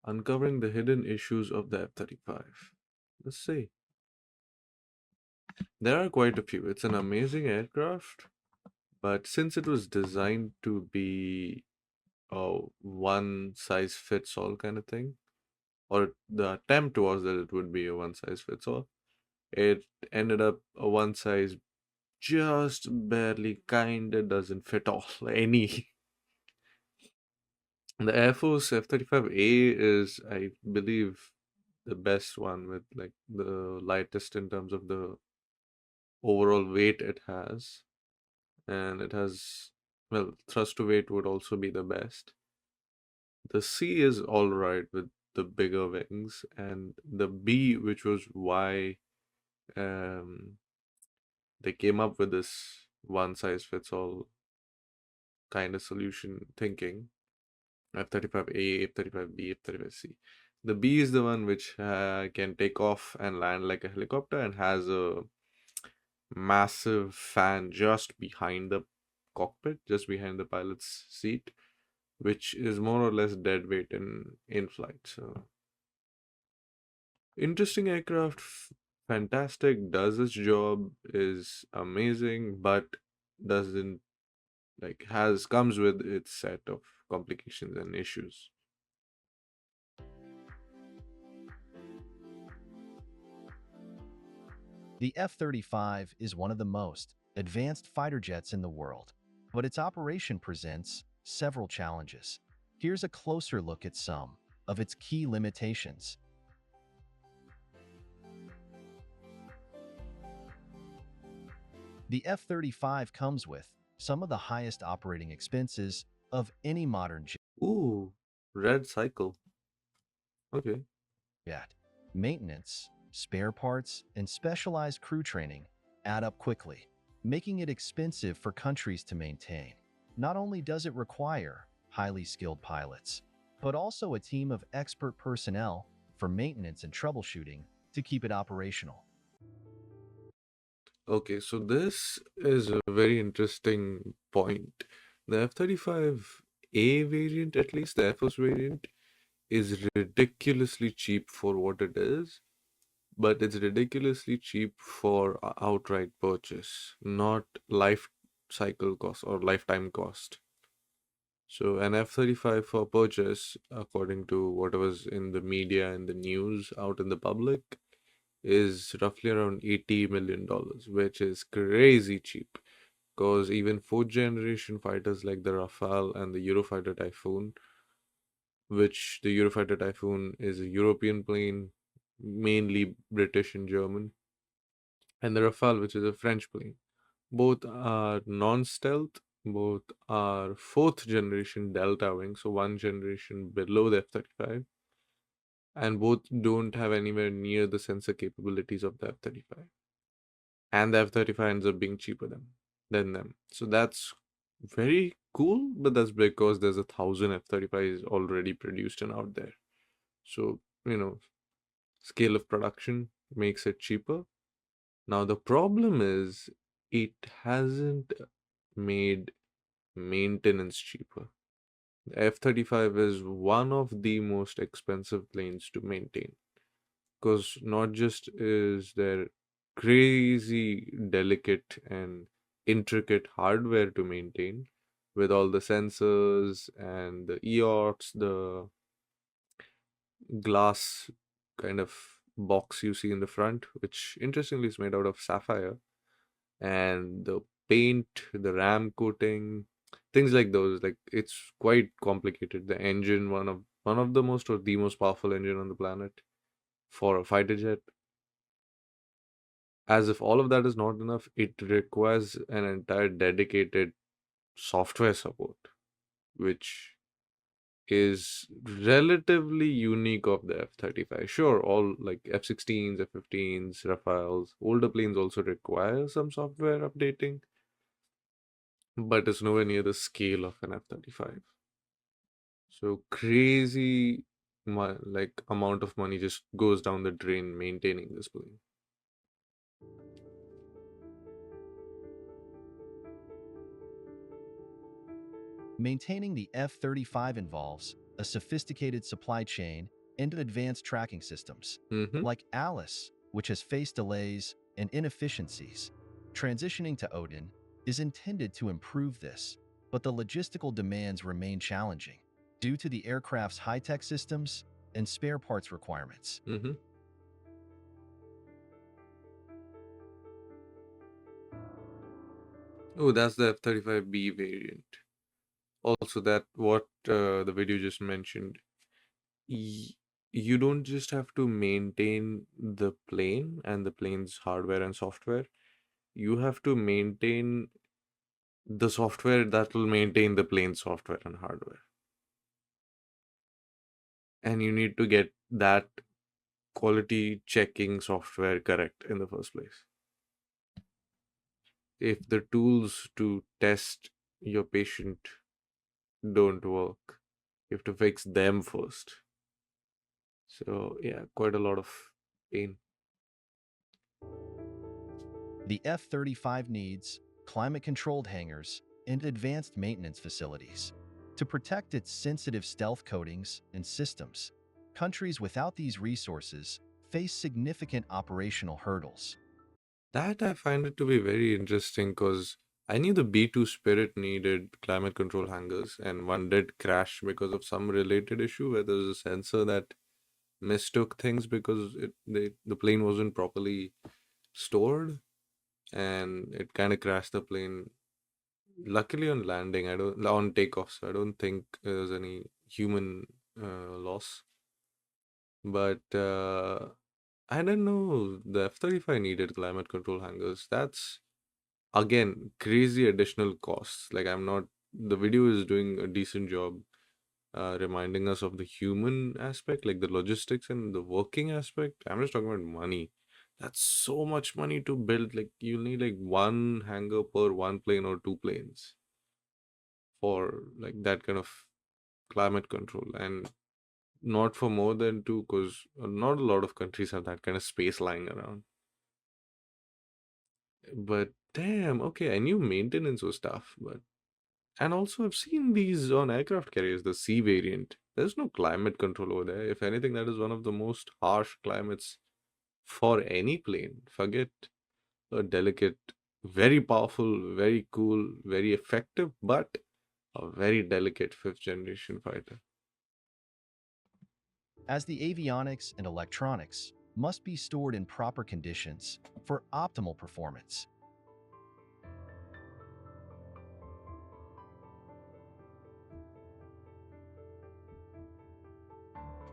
Uncovering the hidden issues of the F-35. Let's see. There are quite a few. It's an amazing aircraft, but since it was designed to be a one size fits all kind of thing, or the attempt was that it would be a one size fits all, it ended up a one size just barely kinda doesn't fit all any. The Air Force F-35A is, I believe, the best one with like the lightest in terms of the overall weight it has, and it has, well, thrust to weight would also be the best. The C is all right with the bigger wings, and the B, which was why um, they came up with this one size fits all kind of solution thinking. F-35A, F-35B, F-35C. The B is the one which can take off and land like a helicopter and has a massive fan just behind the cockpit, just behind the pilot's seat, which is more or less dead weight in flight. So interesting aircraft, fantastic, does its job, is amazing, but doesn't like has comes with its set of complications and issues. The F-35 is one of the most advanced fighter jets in the world, but its operation presents several challenges. Here's a closer look at some of its key limitations. The F-35 comes with some of the highest operating expenses of any modern Ooh, red cycle. Okay. jet. Maintenance, spare parts, and specialized crew training add up quickly, making it expensive for countries to maintain. Not only does it require highly skilled pilots, but also a team of expert personnel for maintenance and troubleshooting to keep it operational. Okay, so this is a very interesting point. The F-35A variant, at least the Air Force variant, is ridiculously cheap for what it is, but it's ridiculously cheap for outright purchase, not life cycle cost or lifetime cost. So an F-35 for purchase, according to what was in the media and the news out in the public, is roughly around $80 million, which is crazy cheap. Because even fourth generation fighters like the Rafale and the Eurofighter Typhoon, which the Eurofighter Typhoon is a European plane, mainly British and German, and the Rafale, which is a French plane. Both are non stealth, both are fourth generation Delta wing, so one generation below the F 35, and both don't have anywhere near the sensor capabilities of the F 35. And the F-35 ends up being cheaper than them. So that's very cool, but that's because there's 1,000 F-35s already produced and out there. So, scale of production makes it cheaper. Now the problem is it hasn't made maintenance cheaper. The F-35 is one of the most expensive planes to maintain because not just is there crazy delicate and intricate hardware to maintain with all the sensors and the eots, the glass kind of box you see in the front, which interestingly is made out of sapphire, and the paint, the ram coating, things like those. Like it's quite complicated. The engine, one of the most or the most powerful engine on the planet for a fighter jet. As if all of that is not enough, it requires an entire dedicated software support, which is relatively unique of the F-35. Sure, all like F-16s, F-15s, Rafales, older planes also require some software updating, but it's nowhere near the scale of an F-35. So crazy, like amount of money just goes down the drain maintaining this plane. Maintaining the F-35 involves a sophisticated supply chain, and advanced tracking systems. Mm-hmm. Like Alice, which has faced delays and inefficiencies, transitioning to Odin is intended to improve this, but the logistical demands remain challenging due to the aircraft's high-tech systems and spare parts requirements. Mm-hmm. Oh, that's the F-35B variant. Also, that what the video just mentioned. Y- you don't just have to maintain the plane and the plane's hardware and software. You have to maintain the software that will maintain the plane's software and hardware. And you need to get that quality checking software correct in the first place. If the tools to test your patient don't work, you have to fix them first. So, yeah, quite a lot of pain. The F-35 needs climate-controlled hangars and advanced maintenance facilities to protect its sensitive stealth coatings and systems. Countries without these resources face significant operational hurdles. That I find it to be very interesting because I knew the B2 Spirit needed climate control hangars, and one did crash because of some related issue where there was a sensor that mistook things because the plane wasn't properly stored, and it kind of crashed the plane. Luckily on landing, I don't on takeoff, so I don't think there's any human loss. But I didn't know the F-35 needed climate control hangars. That's again crazy additional costs. Like I'm not the video is doing a decent job reminding us of the human aspect, like the logistics and the working aspect. I'm just talking about money. That's so much money to build. Like you need like one hangar per one plane or two planes for like that kind of climate control, and not for more than two because not a lot of countries have that kind of space lying around. But damn, okay, I knew maintenance was tough, but and also I've seen these on aircraft carriers, the C variant. There's no climate control over there. If anything, that is one of the most harsh climates for any plane. Forget a delicate, very powerful, very cool, very effective, but a very delicate fifth generation fighter. As the avionics and electronics must be stored in proper conditions for optimal performance.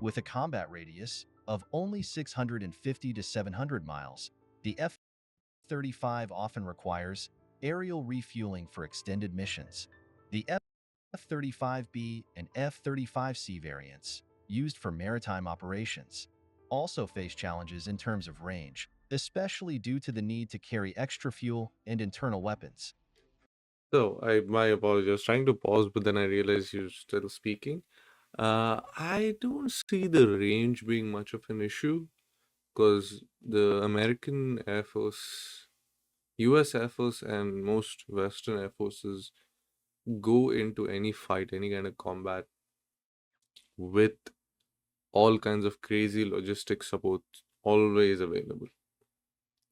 With a combat radius of only 650 to 700 miles, the F-35 often requires aerial refueling for extended missions. The F-35B and F-35C variants, used for maritime operations, also face challenges in terms of range, especially due to the need to carry extra fuel and internal weapons. So, my apologies. I was trying to pause, but then I realized you're still speaking. I don't see the range being much of an issue because the American Air Force, US Air Force, and most Western Air Forces go into any fight, any kind of combat with all kinds of crazy logistic support always available.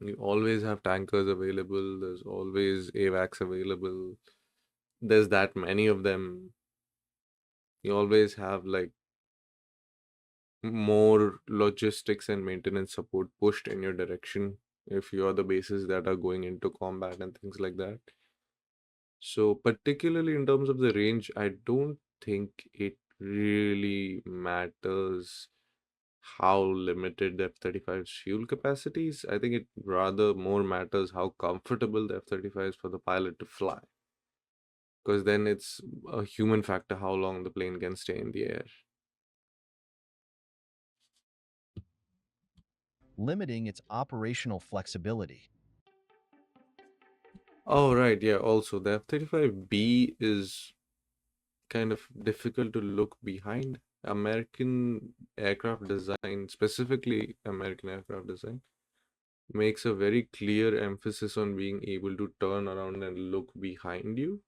You always have tankers available, there's always AVACs available, there's that many of them. You always have like more logistics and maintenance support pushed in your direction if you are the bases that are going into combat and things like that. So, particularly in terms of the range, I don't think it really matters how limited the F-35's fuel capacity is. I think it rather more matters how comfortable the F-35 is for the pilot to fly. Because then it's a human factor how long the plane can stay in the air. Limiting its operational flexibility. Oh, right. Yeah. Also, the F-35B is kind of difficult to look behind. American aircraft design, specifically American aircraft design, makes a very clear emphasis on being able to turn around and look behind you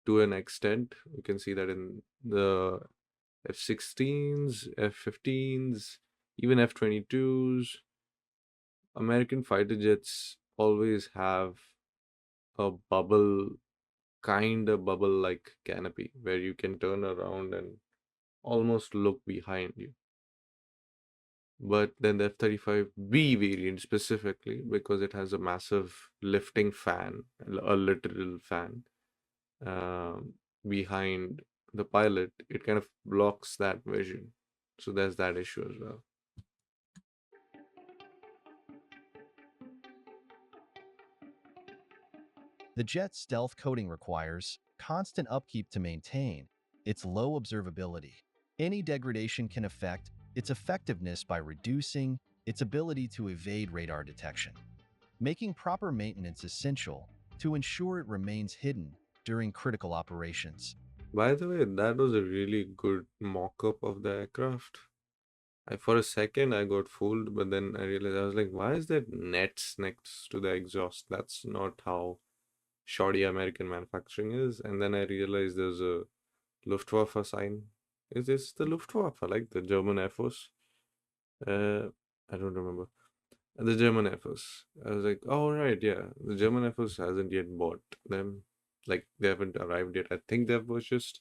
to an extent. You can see that in the F-16s, F-15s, even F-22s. American fighter jets always have a bubble like canopy where you can turn around and almost look behind you. But then the F-35B variant specifically, because it has a massive lifting fan, a literal fan, behind the pilot, it kind of blocks that vision. So there's that issue as well. The jet's stealth coating requires constant upkeep to maintain its low observability. Any degradation can affect its effectiveness by reducing its ability to evade radar detection, making proper maintenance essential to ensure it remains hidden during critical operations. By the way, that was a really good mock-up of the aircraft. For a second I got fooled, but then I realized I was like, why is there nets next to the exhaust? That's not how shoddy American manufacturing is. And then I realized there's a Luftwaffe sign. Is this the Luftwaffe, like the German Air Force? Uh, I don't remember. The German Air Force. I was like, oh right, yeah. The German Air Force hasn't yet bought them. Like they haven't arrived yet. I think they've purchased,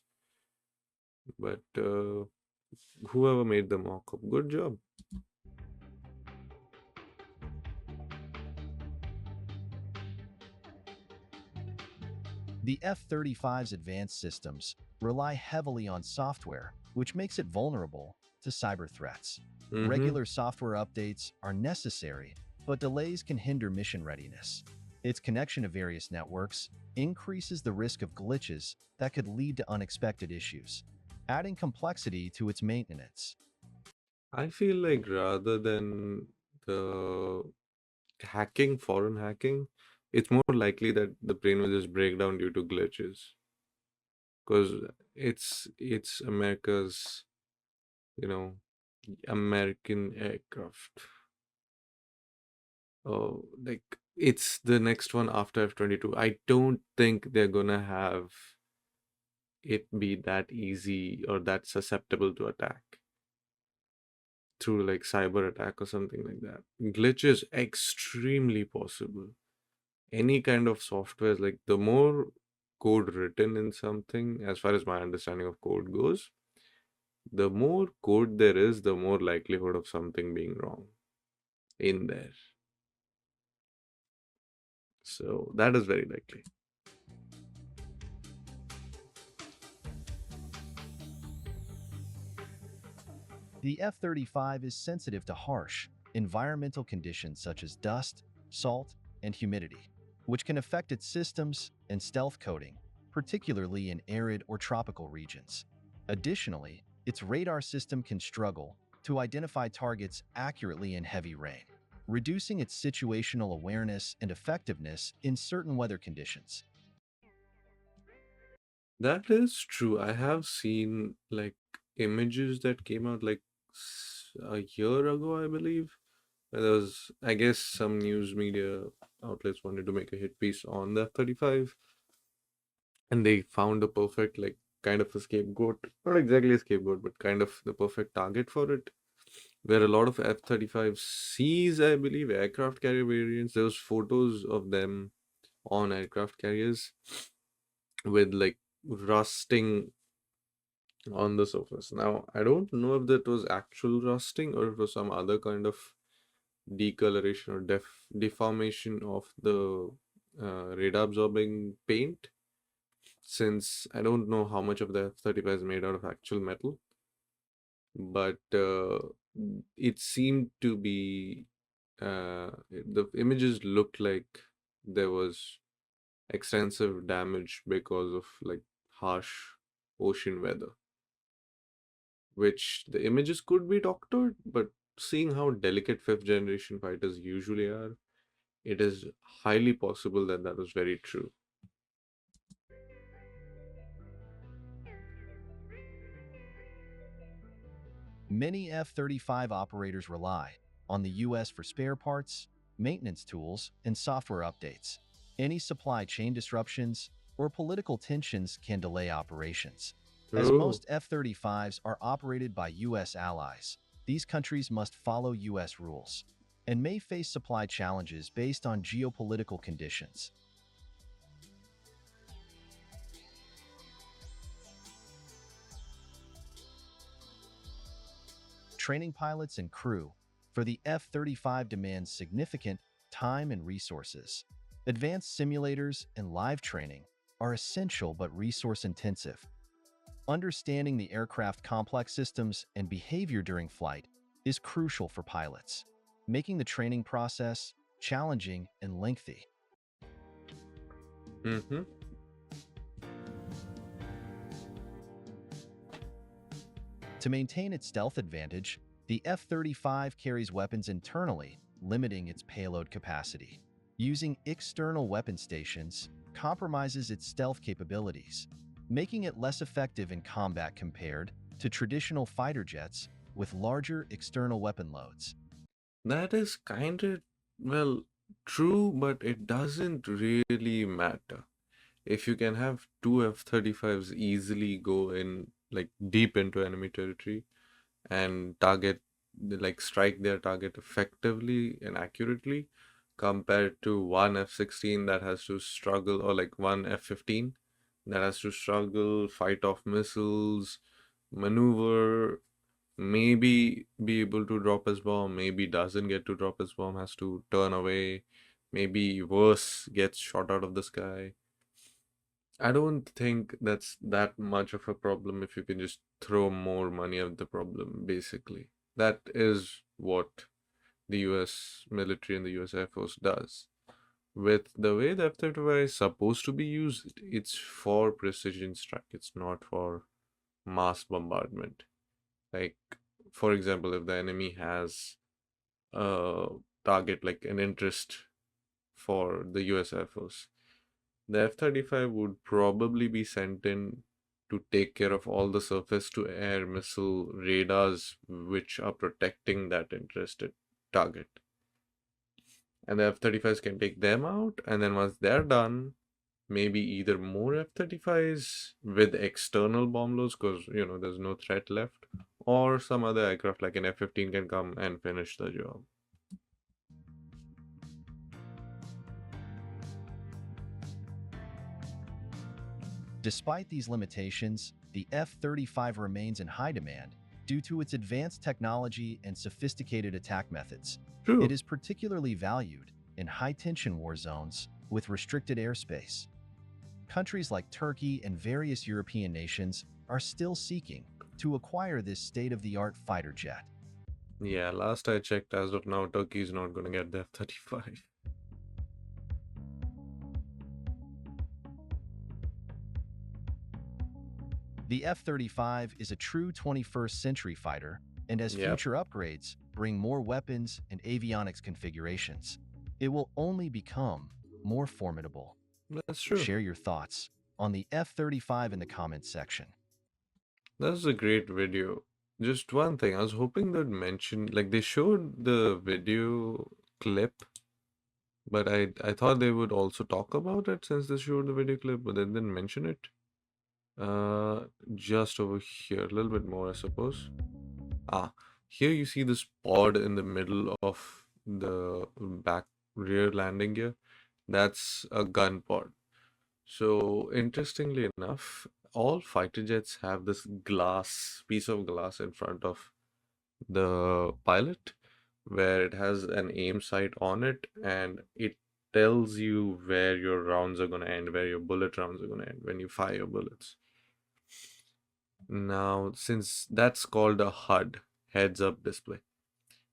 but whoever made the mock-up, good job. The F-35's advanced systems rely heavily on software, which makes it vulnerable to cyber threats. Mm-hmm. Regular software updates are necessary, but delays can hinder mission readiness. Its connection to various networks increases the risk of glitches that could lead to unexpected issues, adding complexity to its maintenance. I feel like rather than the foreign hacking, it's more likely that the plane will just break down due to glitches because it's America's, you know, American aircraft. Oh, like it's the next one after F-22. I don't think they're gonna have it be that easy or that susceptible to attack through like cyber attack or something like that. Glitch is extremely possible. Any kind of software, like the more code written in something, as far as my understanding of code goes, the more code there is, the more likelihood of something being wrong in there. So that is very likely. The F-35 is sensitive to harsh environmental conditions such as dust, salt, and humidity, which can affect its systems and stealth coating, particularly in arid or tropical regions. Additionally, its radar system can struggle to identify targets accurately in heavy rain, reducing its situational awareness and effectiveness in certain weather conditions. That is true. I have seen like images that came out like a year ago, I believe. Where there was, I guess, some news media outlets wanted to make a hit piece on the F-35, and they found a perfect, like, kind of a scapegoat. Not exactly a scapegoat, but kind of the perfect target for it. Where a lot of F-35 Cs, I believe, aircraft carrier variants, there was photos of them on aircraft carriers with like rusting on the surface. Now, I don't know if that was actual rusting or it was some other kind of decoloration or deformation of the radar absorbing paint, since I don't know how much of the F-35 is made out of actual metal, but it seemed to be the images looked like there was extensive damage because of like harsh ocean weather, which the images could be doctored, but seeing how delicate fifth generation fighters usually are, it is highly possible that that was very true. Many F-35 operators rely on the U.S. for spare parts, maintenance tools, and software updates. Any supply chain disruptions or political tensions can delay operations. As True. most F-35s are operated by U.S. allies, these countries must follow U.S. rules and may face supply challenges based on geopolitical conditions. Training pilots and crew for the F-35 demands significant time and resources. Advanced simulators and live training are essential but resource-intensive. Understanding the aircraft complex systems and behavior during flight is crucial for pilots, making the training process challenging and lengthy. Mm-hmm. To maintain its stealth advantage, the F-35 carries weapons internally, limiting its payload capacity. Using external weapon stations compromises its stealth capabilities, making it less effective in combat compared to traditional fighter jets with larger external weapon loads. That is kind of, well, true, but it doesn't really matter. If you can have two F-35s easily go in, like, deep into enemy territory and strike their target effectively and accurately, compared to one F-16 that has to struggle, or like one F-15 that has to struggle, fight off missiles, maneuver, maybe be able to drop his bomb, maybe doesn't get to drop his bomb, has to turn away, maybe worse, gets shot out of the sky. I don't think that's that much of a problem if you can just throw more money at the problem, basically. That is what the US military and the US Air Force does. With the way the F-35 is supposed to be used, it's for precision strike, it's not for mass bombardment. Like, for example, if the enemy has a target, like an interest for the US Air Force, the F-35 would probably be sent in to take care of all the surface to air missile radars which are protecting that interested target. And the F-35s can take them out, and then once they're done, maybe either more F-35s with external bomb loads because there's no threat left, or some other aircraft like an F-15 can come and finish the job. Despite these limitations, the F-35 remains in high demand due to its advanced technology and sophisticated attack methods. It True. is particularly valued in high-tension war zones with restricted airspace. Countries like Turkey and various European nations are still seeking to acquire this state-of-the-art fighter jet. Yeah, last I checked, as of now, Turkey's not going to get the F-35. The F-35 is a true 21st century fighter, and as Yep, future upgrades bring more weapons and avionics configurations, it will only become more formidable. that's true. Share your thoughts on the F-35 in the comments section. That's a great video. Just one thing, I was hoping they'd mention, like they showed the video clip, but I thought they would also talk about it since they showed the video clip, but they didn't mention it. Uh, just over here, a little bit more, I suppose. Ah, here you see this pod in the middle of the back rear landing gear. That's a gun pod. So, interestingly enough, all fighter jets have this piece of glass in front of the pilot, where it has an aim sight on it, and it tells you where your rounds are going to end, where your bullet rounds are going to end when you fire your bullets. Now, since that's called a HUD, heads up display,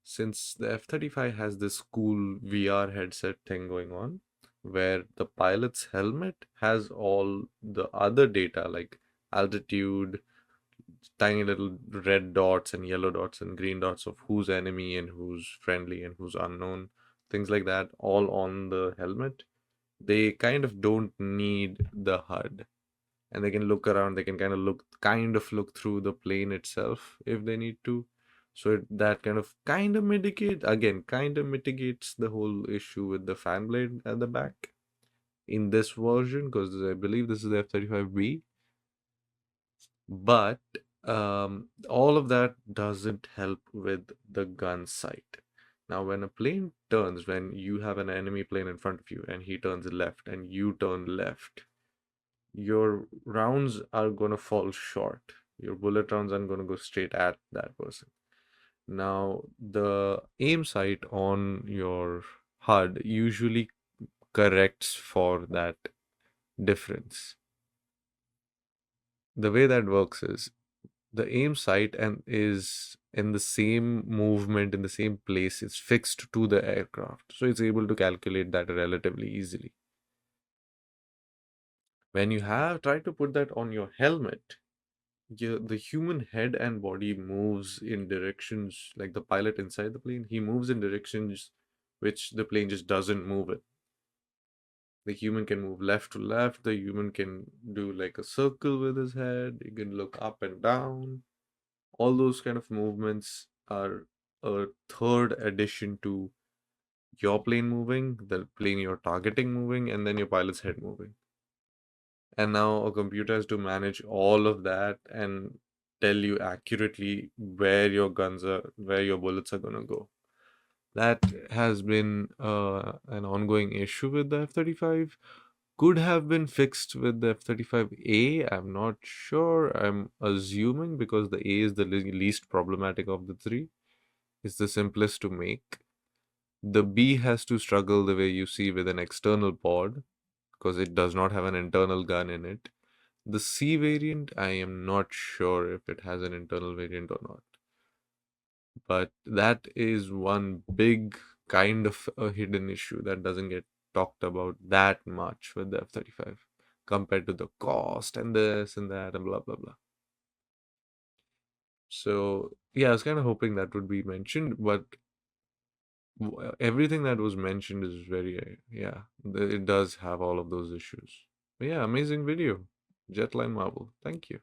since the F-35 has this cool VR headset thing going on, where the pilot's helmet has all the other data like altitude, tiny little red dots and yellow dots and green dots of who's enemy and who's friendly and who's unknown, things like that, all on the helmet. They kind of don't need the HUD, and they can look around. They can kind of look through the plane itself if they need to. So that kind of mitigates the whole issue with the fan blade at the back in this version, because I believe this is the F-35B. But all of that doesn't help with the gun sight. Now, when a plane turns, when you have an enemy plane in front of you and he turns left and you turn left, your rounds are going to fall short. Your bullet rounds aren't going to go straight at that person. Now, the aim sight on your HUD usually corrects for that difference. The way that works is the aim sight and is in the same movement in the same place. It's fixed to the aircraft, so it's able to calculate that relatively easily. When you have tried to put that on your helmet, the human head and body moves in directions, like the pilot inside the plane, he moves in directions which the plane just doesn't move in. The human can move left to left, the human can do like a circle with his head, he can look up and down. All those kind of movements are a third addition to your plane moving, the plane you're targeting moving, and then your pilot's head moving. And now a computer has to manage all of that and tell you accurately where your guns are, where your bullets are going to go. That has been an ongoing issue with the F-35. Could have been fixed with the F-35A. I'm not sure. I'm assuming because the A is the least problematic of the three. It's the simplest to make. The B has to struggle the way you see with an external pod because it does not have an internal gun in it. The C variant, I am not sure if it has an internal variant or not. But that is one big kind of a hidden issue that doesn't get talked about that much with the F-35 compared to the cost and this and that and blah blah blah. So yeah, I was kind of hoping that would be mentioned, but everything that was mentioned is very yeah, it does have all of those issues. But yeah, amazing video, Jetline Marvel. Thank you.